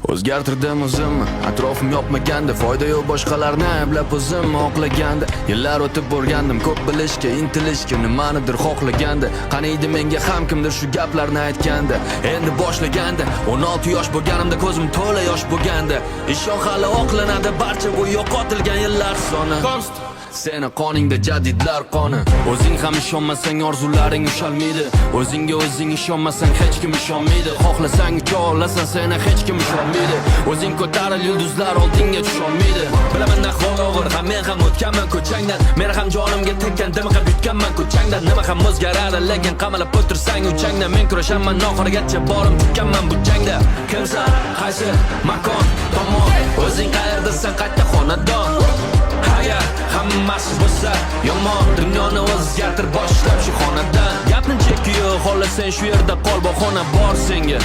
O'zgartirdim o'zimni, atrofim yopmaganda, foyda yo'q boshqalarni ayblab o'zimni oqlaganda. Yillar o'tib borgandim ko'p bilishga, intilishga, nimanidir xohlaganda. Qani edi menga ham kimdir shu gaplarni aytganda. Endi boshlaganda, 16 yosh bo'lganimda ko'zim to'la yosh bo'lganda. Ishon hali oqlanadi barcha bu yo'qotilgan yillar soni. Seni qoningda jadidlar qoni. O'zing ham ishonmasang orzularing ushalmaydi. O'zingga o'zing ishonmasang hech kim ishonmaydi. Xohlasang ucha olasan, seni hech kim ishonmaydi. O'zing ko'taril yulduzlar oldinga tusholmaydi. Bilaman ahvol og'ir, ham men ham o'tganman ko'changdan. Men ham jonimga tekkan, dimiqib yutganman ko'changdan. Nima ham o'zgaradi, lekin qamalib o'tirsang uchangdan. Men kurashaman oxirigacha, borim tikkanman bu jangda. Kimsan, qaysi makon, tomon, o'zing qayerdasan, qayta xonadon. Agar hammasi bo'lsa yomon, dunyoni o'zgartir boshlab shu xonadan. Gapni chekiyo, xohlasang shu yerda qol, bahona bor senga.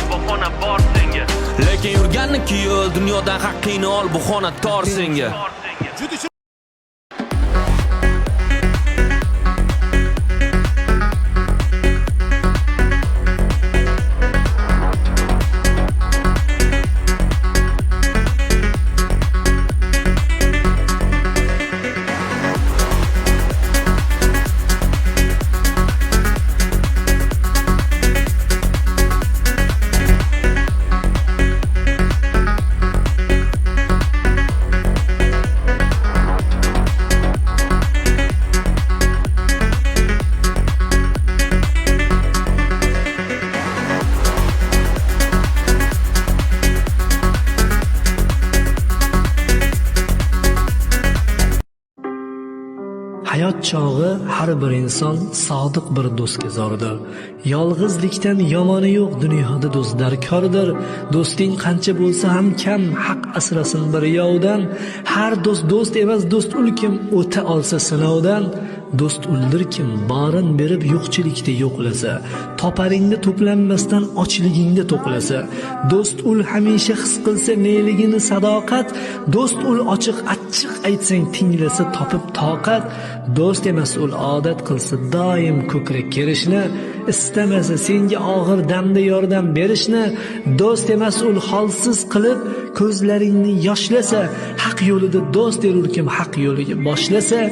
Lekin yurganniki yo'l, dunyodan haqqingni ol, bu xona tor senga. Hayot chog'i har bir inson sodiq bir do'stga zordir. Yolg'izlikdan yomoni yo'q, dunyoda do'stlar kordir. Do'sting qancha bo'lsa ham kam, haq asrasin bir yovdan. Har do'st emas, do'st ul kim o'ta olsa sinovdan. Do'st uldir kim borin berib yo'qchilikda yo'qlasa, toparingda to'planmasdan ochligingda to'qlasa. Do'st ul hamisha his qilsa neligini sadoqat. Do'st ul ochiq achchiq aytsang tinglasa topib toqat. Do'st emas ul odat qilsa doim ko'krak kerishni, istamasa senga og'ir damda yordam berishni. Do'st emas ul holsiz qilib ko'zlaringni yoshlasa, haq yo'lida do'st erur kim haq yo'liga boshlasa.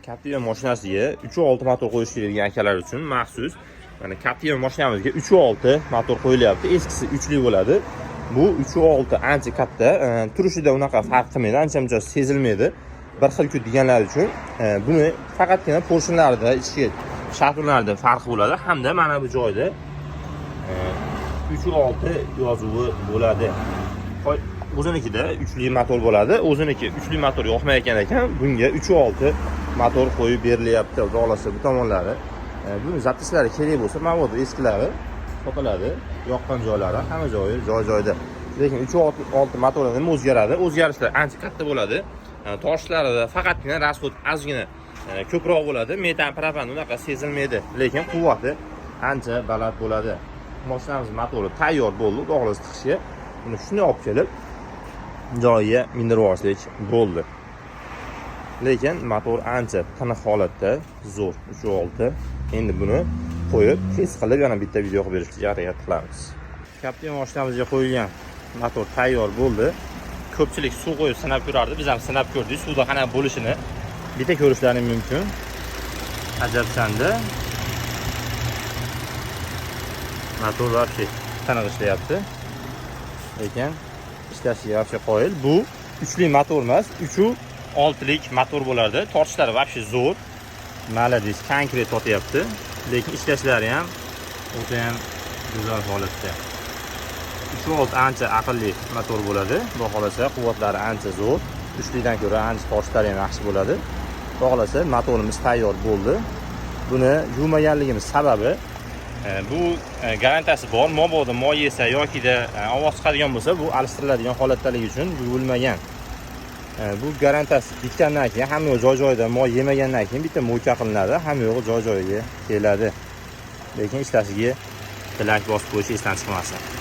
Captiva mashinasiga 3.6 motor qo'yish kerak akalar uchun maxsus. Mana Captiva mashinamizga 3.6 motor qo'yilyapti. Eskisi 3li bo'ladi. Bu 3.6 ancha katta, turishida unaqa farq qilmaydi, ancha-muncha sezilmaydi. Bir xil-ku deganlar uchun buni faqatgina porshonlarida, ichki shakllarida farq bo'ladi hamda mana bu joyda 3.6 yozuvi bo'ladi. O'zinikida 3li motor bo'ladi. O'ziniki 3li motor yoqmayotgan ekan, bunga 3.6 motor qo'yib berilyapti. Xudo xolasa bu tomonlari. Buni zaptishlari kerak bo'lsa, mavodu eskilari sotiladi. Yoqqan joylari hamma joyi joy-joyida. Lekin 3.6 motori nima o'zgaradi? O'zgarishlar ancha katta bo'ladi. Toshlarida faqatgina rasxod ozgina ko'proq bo'ladi. Metan, propan unaqa sezilmaydi, lekin quvvati ancha baland bo'ladi. Mashinamiz motori tayyor bo'ldi. Xudo xolasa chiqishga buni shunday olib kelib joyiga mindirib olishlik bo'ldi. Lekin motor ancha tiniq holatda, zo'r 3.6. Endi buni qo'yib, his qilib yana bitta video qilib berishga harakat qilamiz. Captiva mashinamizga qo'yilgan motor tayyor bo'ldi. Ko'pchilik suv qo'yib sinab ko'rardi. Biz ham sinab ko'rdik. Suvda qanaqa bo'lishini bitta ko'rishlaring mumkin. Ajabsanda. Motor vobshe tiniq ishlayapti. Lekin ishlashiga vobshe qoyil. Bu 3li motor emas, 3.6lik motor bo'lardi. Tortishlari vobshe zo'r. Malades, konkret totyapti. Lekin ishlashlari ham o'ta ham go'zal holatda. 3.6 ancha aqlli motor bo'ladi. Xudo xolasa quvvatlari ancha zo'r. 3lidan ko'ra ancha tortishlari ham yaxshi bo'ladi. Xudo xolasa motorimiz tayyor bo'ldi. Buni yuvmaganligimiz sababi bu garantiyasi bor. Mabodo moy yesa yokida ovoz chiqadigan bo'lsa, bu alishtiriladigan holatdaligi uchun yuvilmagan. Bu garantiyasi bitgandan keyin hamma yo'q joy-joyida moy yemagandan keyin bitta mo'yka qilinadi, hamma yo'q joy-joyiga keladi. Lekin ishlashiga tilak bosib qo'yish esdan chiqmasin.